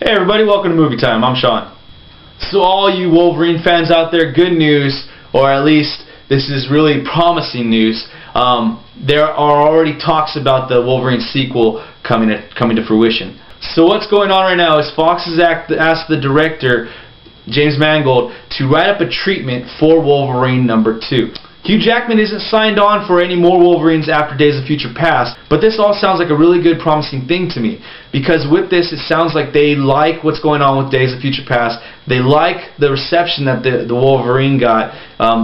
Hey everybody, welcome to Movie Time. I'm Sean. So all you Wolverine fans out there, good news, or at least this is really promising news. There are already talks about the Wolverine sequel coming to fruition. So what's going on right now is Fox has asked the director, James Mangold, to write up a treatment for Wolverine #2. Hugh Jackman isn't signed on for any more Wolverines after Days of Future Past, but this all sounds like a really good, promising thing to me. Because with this, it sounds like they like what's going on with Days of Future Past. They like the reception that the Wolverine got.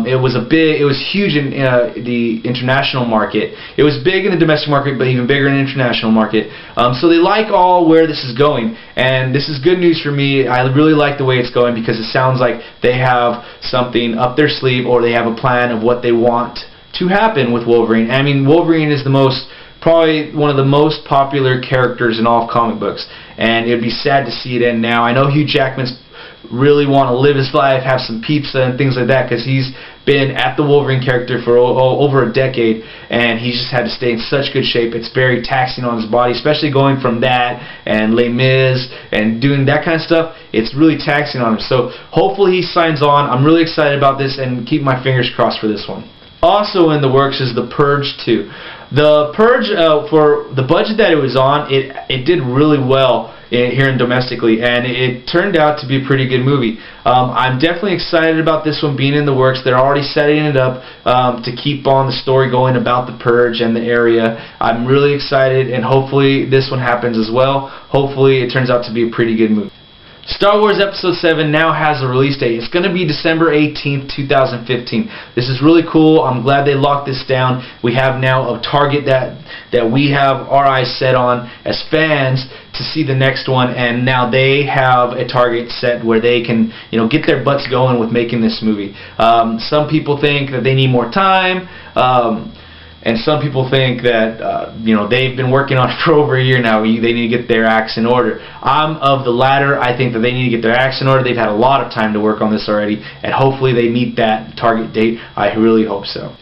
It was huge in the international market. It was big in the domestic market, but even bigger in the international market. So they like all where this is going, and this is good news for me. I really like the way it's going because it sounds like they have something up their sleeve, or they have a plan of what they want to happen with Wolverine. I mean, Wolverine is probably one of the most popular characters in all of comic books, and it would be sad to see it end now. I know Hugh Jackman's really want to live his life, have some pizza and things like that, because he's been at the Wolverine character for over a decade, and he's just had to stay in such good shape. It's very taxing on his body, especially going from that and Les Mis and doing that kind of stuff. It's really taxing on him. So hopefully he signs on. I'm really excited about this, and keep my fingers crossed for this one. Also in the works is the Purge 2. The Purge, for the budget that it was on, it did really well here domestically, and it turned out to be a pretty good movie. I'm definitely excited about this one being in the works. They're already setting it up to keep on the story going about the Purge and the area. I'm really excited, and hopefully this one happens as well. Hopefully it turns out to be a pretty good movie. Star Wars Episode VII now has a release date. It's going to be December 18th, 2015. This is really cool. I'm glad they locked this down. We have now a target that we have our eyes set on as fans to see the next one, and now they have a target set where they can, get their butts going with making this movie. Some people think that they need more time. And some people think that they've been working on it for over a year now. They need to get their acts in order. I'm of the latter. I think that they need to get their acts in order. They've had a lot of time to work on this already, and hopefully they meet that target date. I really hope so.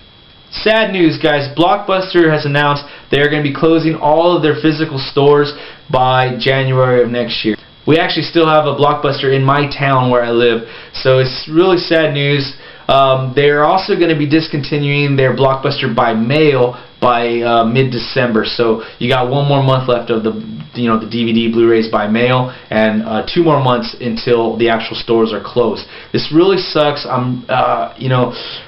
Sad news, guys. Blockbuster has announced they're going to be closing all of their physical stores by January of next year. We actually still have a Blockbuster in my town where I live, so it's really sad news. They're also going to be discontinuing their Blockbuster by mail by mid-December. So you got one more month left of the DVD, Blu-rays by mail, and 2 more months until the actual stores are closed. This really sucks.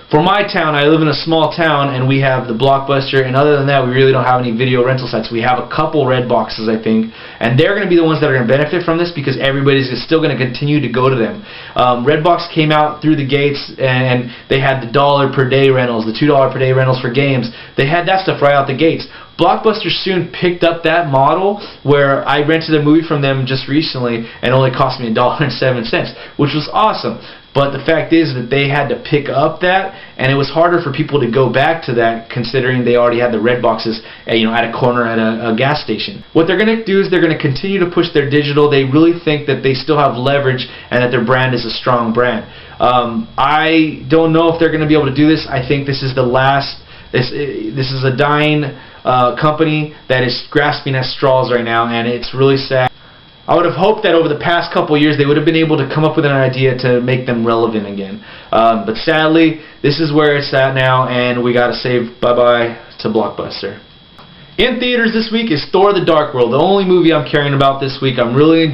For my town, I live in a small town, and we have the Blockbuster, and other than that, we really don't have any video rental sites. We have a couple Red Boxes, I think, and they're going to be the ones that are going to benefit from this because everybody's still going to continue to go to them. Redbox came out through the gates, and they had the $1 per day rentals, the $2 per day rentals for games. They had that stuff right out the gates. Blockbuster soon picked up that model where I rented a movie from them just recently and it only cost me $1.07, which was awesome. But the fact is that they had to pick up that, and it was harder for people to go back to that considering they already had the red boxes at a corner at a gas station. What they're going to do is they're going to continue to push their digital. They really think that they still have leverage and that their brand is a strong brand. I don't know if they're going to be able to do this. I think this is the last. This is a dying company that is grasping at straws right now, and it's really sad. I would have hoped that over the past couple years they would have been able to come up with an idea to make them relevant again. But sadly, this is where it's at now, and we gotta say bye-bye to Blockbuster. In theaters this week is Thor The Dark World, the only movie I'm caring about this week. I'm really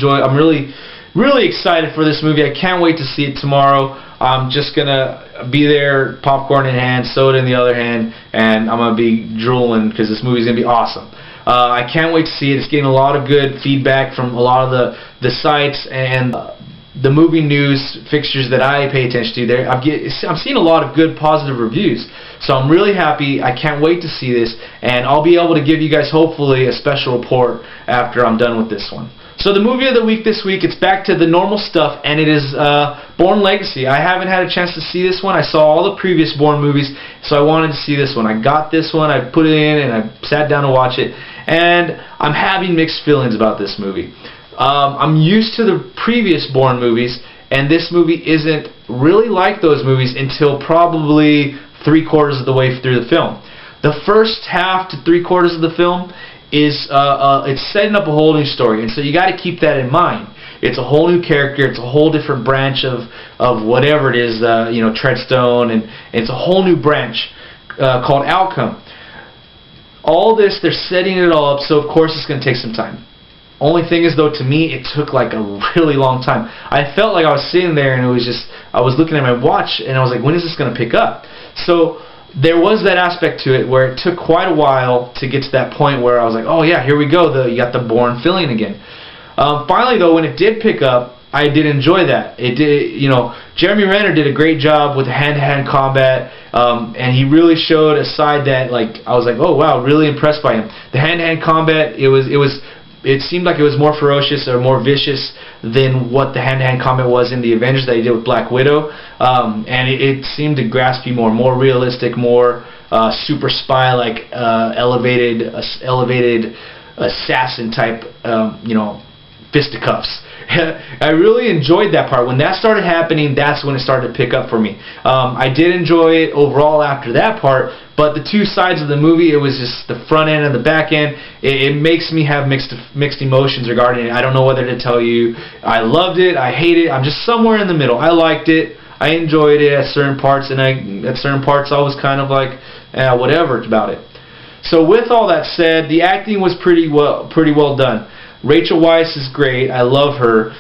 excited for this movie. I can't wait to see it tomorrow. I'm just gonna be there, popcorn in hand, soda in the other hand, and I'm gonna be drooling because this movie's gonna be awesome. I can't wait to see it. It's getting a lot of good feedback from a lot of the sites and the movie news fixtures that I pay attention to. I'm seeing a lot of good positive reviews, so I'm really happy. I can't wait to see this, and I'll be able to give you guys hopefully a special report after I'm done with this one. So the movie of the week this week, it's back to the normal stuff, and it is Bourne Legacy. I haven't had a chance to see this one. I saw all the previous Bourne movies, so I wanted to see this one. I got this one, I put it in, and I sat down to watch it, and I'm having mixed feelings about this movie. I'm used to the previous Bourne movies, and this movie isn't really like those movies until probably 3/4 of the way through the film. The first half to 3/4 of the film is it's setting up a whole new story, and so you got to keep that in mind. It's a whole new character. It's a whole different branch of whatever it is, Treadstone, and it's a whole new branch called Outcome. All this, they're setting it all up, so of course it's going to take some time. Only thing is, though, to me, it took like a really long time. I felt like I was sitting there and it was just, I was looking at my watch and I was like, when is this going to pick up? So there was that aspect to it where it took quite a while to get to that point where I was like, oh yeah, here we go, you got the Bourne feeling again. Finally, though, when it did pick up, I did enjoy that. It did, Jeremy Renner did a great job with the hand-to-hand combat, and he really showed a side that, like, I was like, oh wow, really impressed by him. The hand-to-hand combat, it seemed like it was more ferocious or more vicious than what the hand-to-hand combat was in the Avengers that he did with Black Widow, and it seemed to grasp you more realistic, more super spy-like, elevated assassin type, fisticuffs. I really enjoyed that part. When that started happening, that's when it started to pick up for me. I did enjoy it overall after that part, but the two sides of the movie, it was just the front end and the back end. It makes me have mixed emotions regarding it. I don't know whether to tell you I loved it, I hated it. I'm just somewhere in the middle. I liked it, I enjoyed it at certain parts, and at certain parts I was kind of like, whatever about it. So with all that said, the acting was pretty well done. Rachel Weisz is great. I love her.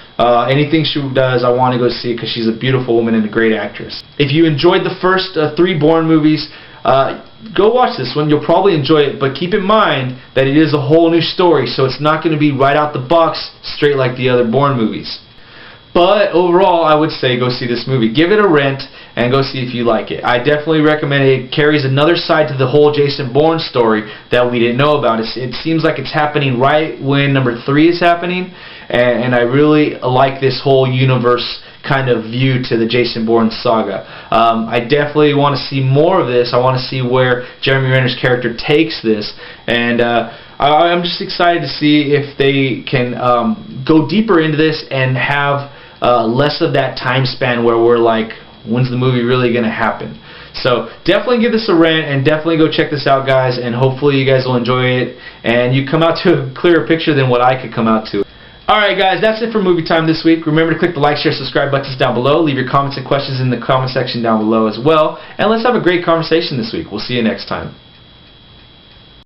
Anything she does, I want to go see it because she's a beautiful woman and a great actress. If you enjoyed the first 3 Bourne movies, go watch this one. You'll probably enjoy it, but keep in mind that it is a whole new story, so it's not going to be right out the box straight like the other Bourne movies. But overall, I would say go see this movie. Give it a rent and go see if you like it. I definitely recommend it. It carries another side to the whole Jason Bourne story that we didn't know about. It seems like it's happening right when number 3 is happening, and I really like this whole universe kind of view to the Jason Bourne saga. I definitely want to see more of this. I want to see where Jeremy Renner's character takes this, and I'm just excited to see if they can go deeper into this and have less of that time span where we're like, when's the movie really going to happen? So definitely give this a rent and definitely go check this out, guys, and hopefully you guys will enjoy it and you come out to a clearer picture than what I could come out to. Alright guys, that's it for Movie Time this week. Remember to click the like, share, subscribe buttons down below. Leave your comments and questions in the comment section down below as well. And let's have a great conversation this week. We'll see you next time.